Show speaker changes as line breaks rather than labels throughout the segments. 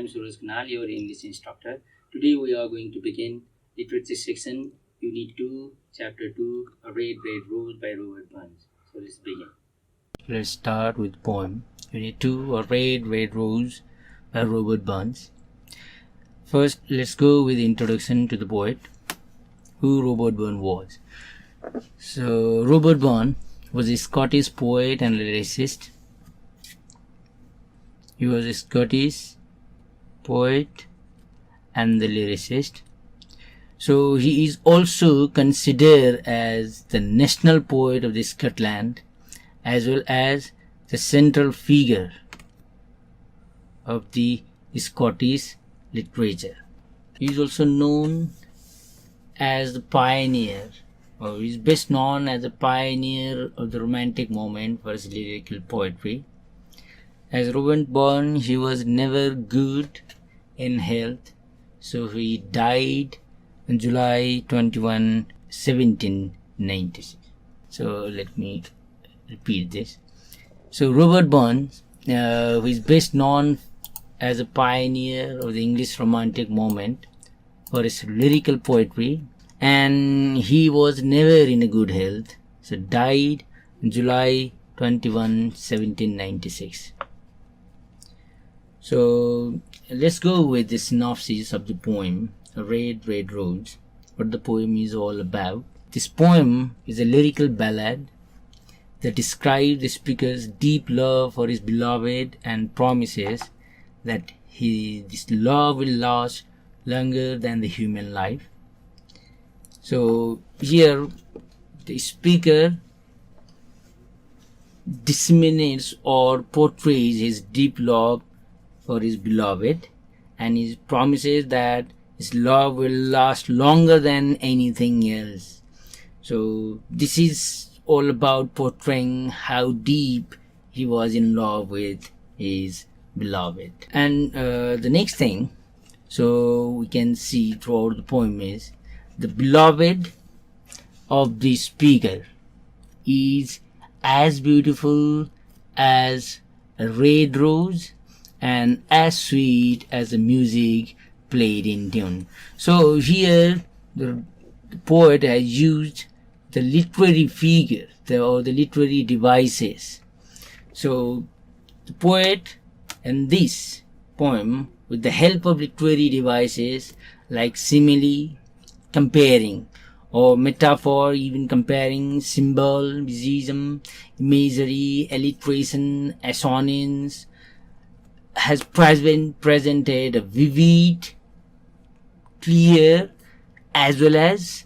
am Suraj Khanal, your English instructor. Today we are going to begin Literature section, Unit 2, Chapter 2, A Red, Red Rose by Robert Burns. So let's begin. Let's start with poem. Unit 2, A Red, Red Rose by Robert Burns. First, let's go with the introduction to the poet, who Robert Burns was. So, Robert Burns was a Scottish poet and lyricist. He was a Scottish poet and the lyricist. So he is also considered as the national poet of the Scotland, as well as the central figure of the Scottish literature. He is also known as the pioneer, or he is best known as the pioneer of the Romantic moment for his lyrical poetry. As Robert Burns, he was never good in health, so he died on July 21, 1796. So let me repeat this. So Robert Burns, who is best known as a pioneer of the English Romantic moment for his lyrical poetry, and he was never in a good health, so died on July 21, 1796. So let's go with the synopsis of the poem, A Red, Red Rose, what the poem is all about. This poem is a lyrical ballad that describes the speaker's deep love for his beloved and promises that this love will last longer than the human life. So here the speaker disseminates or portrays his deep love for his beloved, and he promises that his love will last longer than anything else. So this is all about portraying how deep he was in love with his beloved. And the next thing, so we can see throughout the poem, is the beloved of the speaker is as beautiful as a red rose and as sweet as the music played in tune. So here the poet has used the literary figure or the literary devices. So the poet in this poem, with the help of literary devices like simile, comparing, or metaphor, even comparing, symbolism, imagery, alliteration, assonance, has presented a vivid, clear, as well as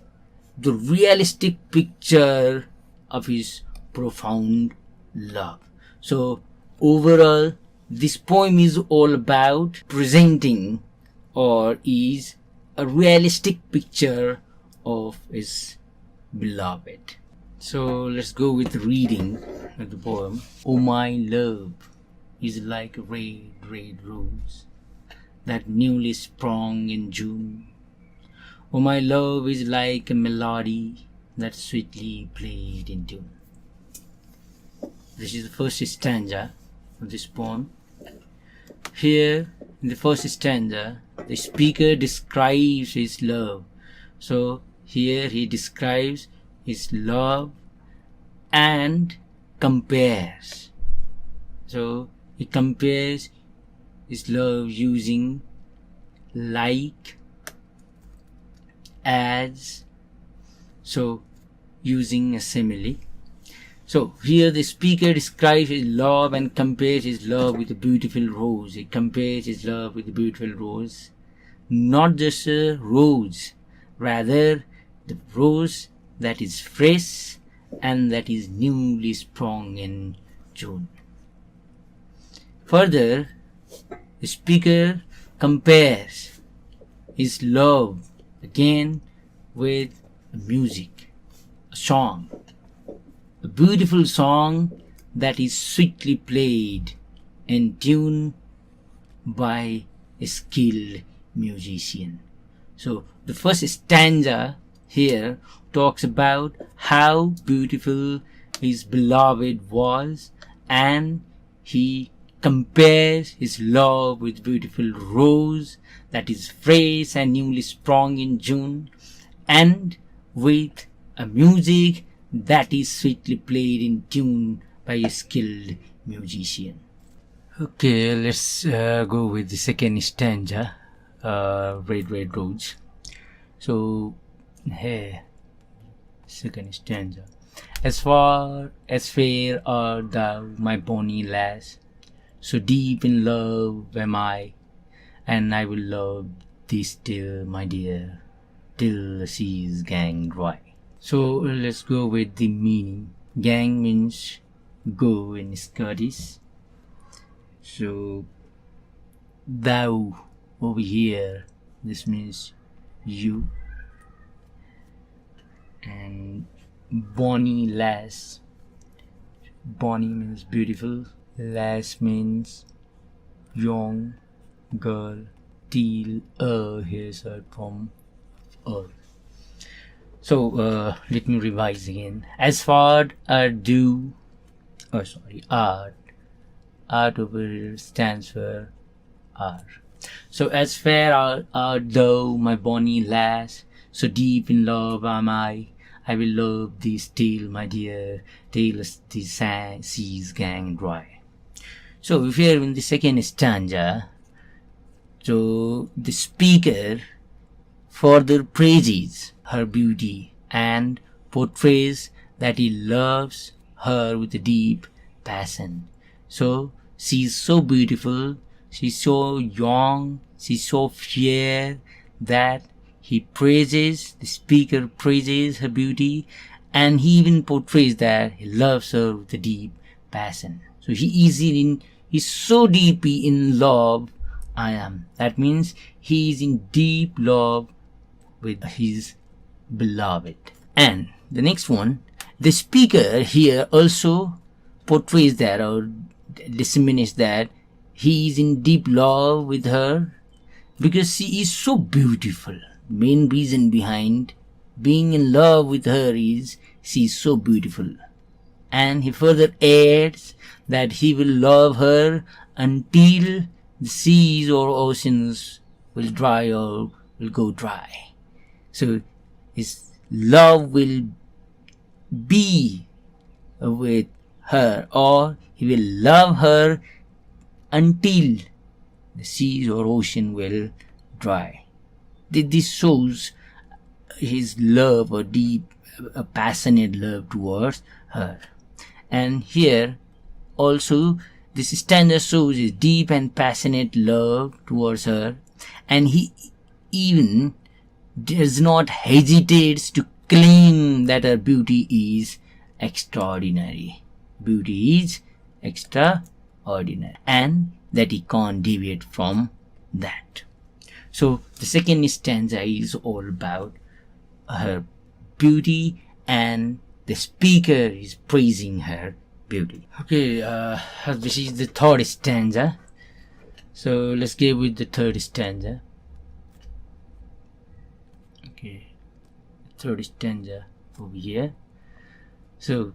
the realistic picture of his profound love. So overall, this poem is all about presenting, or is a realistic picture of his beloved. So let's go with reading of the poem. Oh, my love is like a red, red rose that newly sprung in June. Oh, my love is like a melody that sweetly played in tune. This is the first stanza of this poem. Here, in the first stanza, the speaker describes his love. So here he describes his love and compares. So he compares his love using like, as, so using a simile. So here the speaker describes his love and compares his love with a beautiful rose. He compares his love with a beautiful rose. Not just a rose, rather the rose that is fresh and that is newly sprung in June. Further, the speaker compares his love again with music, a song, a beautiful song that is sweetly played in tune by a skilled musician. So the first stanza here talks about how beautiful his beloved was, and he compares his love with beautiful rose that is fresh and newly sprung in June, and with a music that is sweetly played in tune by a skilled musician. Okay, let's go with the second stanza, Red Red Rose. So, here, second stanza. As far as fair art thou, my bonny lass, so deep in love am I, and I will love thee still, my dear, till the seas gang dry. So let's go with the meaning. Gang means go in Scottish. So thou over here, this means you, and bonny lass. Bonny means beautiful, lass means young girl, till here's heard from earth. So let me revise again. As far do, art over here stands for R. So as fair art thou, my bonny lass, so deep in love am I will love thee still, my dear, till the seas gang dry. So if here in the second stanza, so the speaker further praises her beauty and portrays that he loves her with a deep passion. So she's so beautiful, she's so young, she's so fair that the speaker praises her beauty, and he even portrays that he loves her with a deep passion. So he's so deeply in love I am. That means he is in deep love with his beloved. And the next one, the speaker here also portrays that or disseminates that he is in deep love with her because she is so beautiful. Main reason behind being in love with her is she is so beautiful. And he further adds that he will love her until the seas or oceans will dry or will go dry. So his love will be with her, or he will love her until the seas or ocean will dry. This shows his love or deep, passionate love towards her. And here also this stanza shows his deep and passionate love towards her, and he even does not hesitate to claim that her beauty is extraordinary. Beauty is extraordinary, and that he can't deviate from that. So the second stanza is all about her beauty, and the speaker is praising her beauty. Okay, this is the third stanza. So let's go with the third stanza. Okay, third stanza over here. So,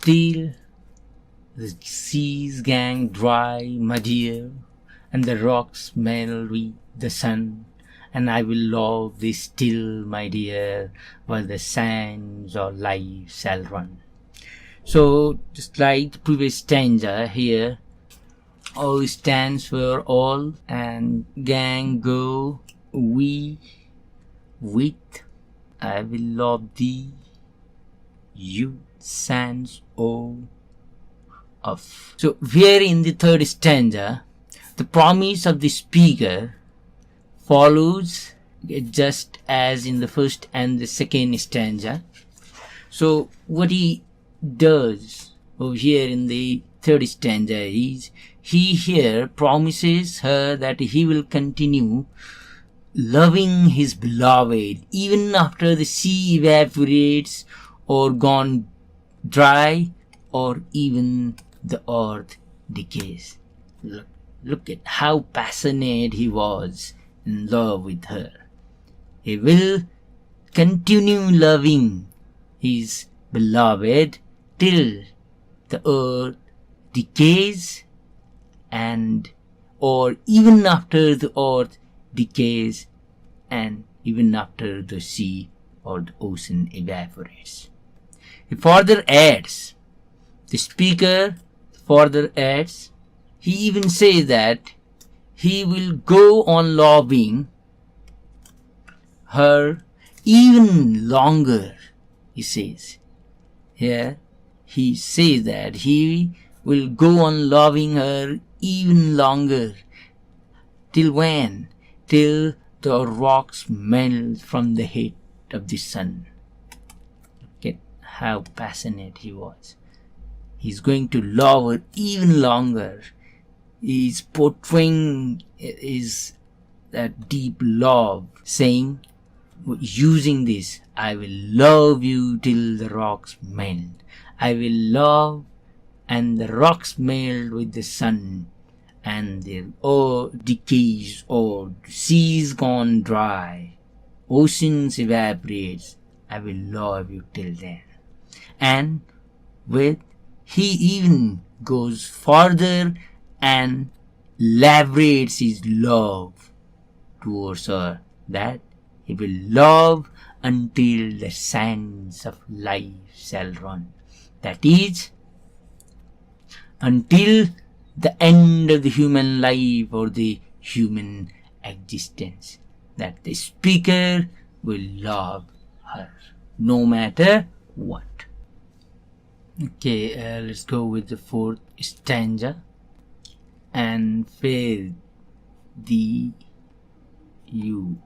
till the seas gang dry, my dear, and the rocks melt with the sun, and I will love thee still, my dear, while the sands of life shall run. So, just like the previous stanza here, O stands for all, and gang go, we, with, I will love thee, you, sans, O, of. So, here in the third stanza, the promise of the speaker follows just as in the first and the second stanza. So, what he does over here in the third stanza is he here promises her that he will continue loving his beloved even after the sea evaporates or gone dry or even the earth decays. Look at how passionate he was in love with her. He will continue loving his beloved till the earth decays and or even after the earth decays and even after the sea or the ocean evaporates. He further adds, the speaker further adds, he even says that he will go on loving her even longer, he says. Here he says that he will go on loving her even longer. Till when? Till the rocks melt from the heat of the sun. Look at how passionate he was. He's going to love her even longer. He's portraying that deep love, saying, using this, I will love you till the rocks melt. I will love, and the rocks melt with the sun, and the earth decays, or seas gone dry, oceans evaporates. I will love you till then. And he even goes further and elaborates his love towards her, that he will love until the sands of life shall run. That is, until the end of the human life or the human existence, that the speaker will love her no matter what. Okay, let's go with the fourth stanza. And fare thee, you,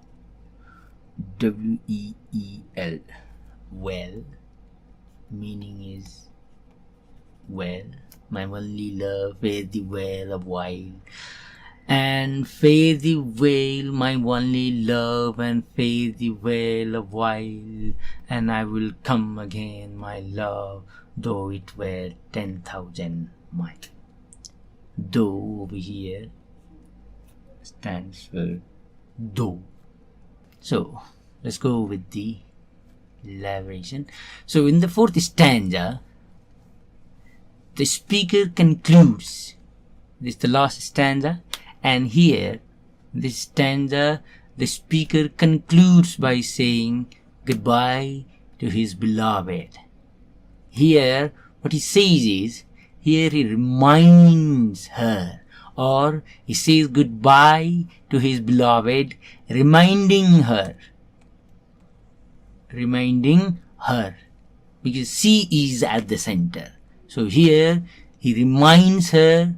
W-E-E-L, well, meaning is well, my only love, fare thee well a while, and fare thee well, my only love, and fare thee well a while, and I will come again, my love, though it were 10,000 miles. Though over here stands for though. So let's go with the elaboration. So in the fourth stanza, the speaker concludes. This is the last stanza, and here this stanza the speaker concludes by saying goodbye to his beloved. Here what he says is, here he reminds her, or he says goodbye to his beloved, reminding her, because she is at the center. So here he reminds her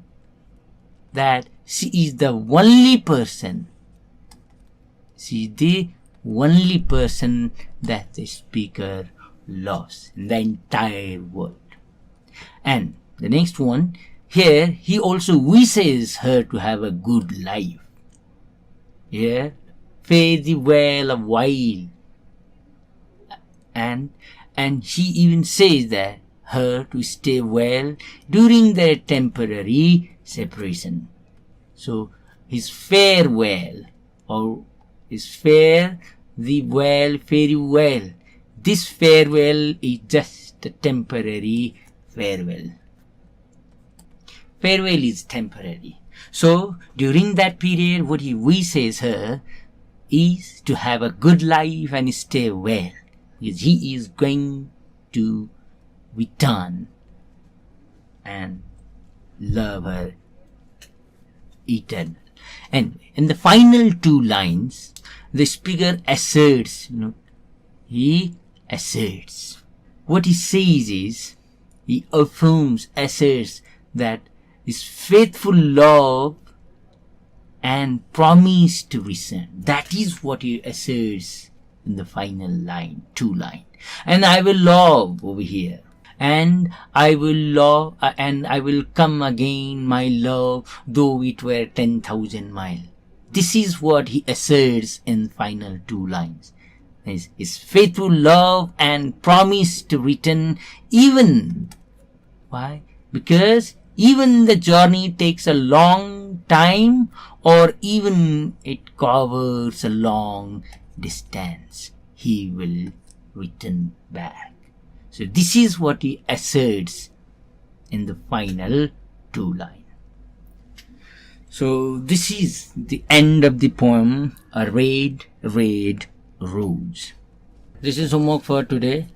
that she is the only person, that the speaker loves in the entire world. And the next one, here he also wishes her to have a good life. Here, fare thee well a while. And he even says that her to stay well during their temporary separation. So his farewell, or his fare thee well, fare you well. This farewell is just a temporary farewell. Farewell is temporary. So during that period, what he wishes her is to have a good life and stay well, because he is going to return and love her eternal. And in the final two lines, the speaker asserts, he asserts. What he says is, he affirms, asserts that his faithful love and promise to return. That is what he asserts in the final line, two line. And I will love over here. And I will love, and I will come again, my love, though it were 10,000 miles. This is what he asserts in final two lines. His faithful love and promise to return even. Why? Because even the journey takes a long time, or even it covers a long distance, he will return back. So this is what he asserts in the final two lines. So this is the end of the poem, A Red, Red Rose. This is homework for today.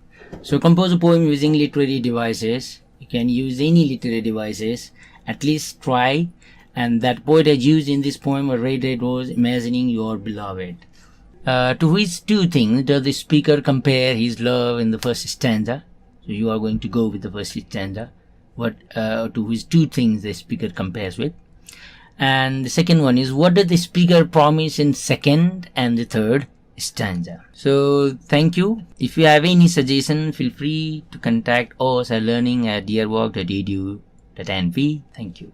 So compose a poem using literary devices. You can use any literary devices. At least try. And that poet has used in this poem, A Red, Red Rose, imagining your beloved. To which two things does the speaker compare his love in the first stanza? So you are going to go with the first stanza. To which two things the speaker compares with? And the second one is, what does the speaker promise in second and the third stanza? So thank you. If you have any suggestion, feel free to contact us at learning@dearwork.edu.nv. Thank you.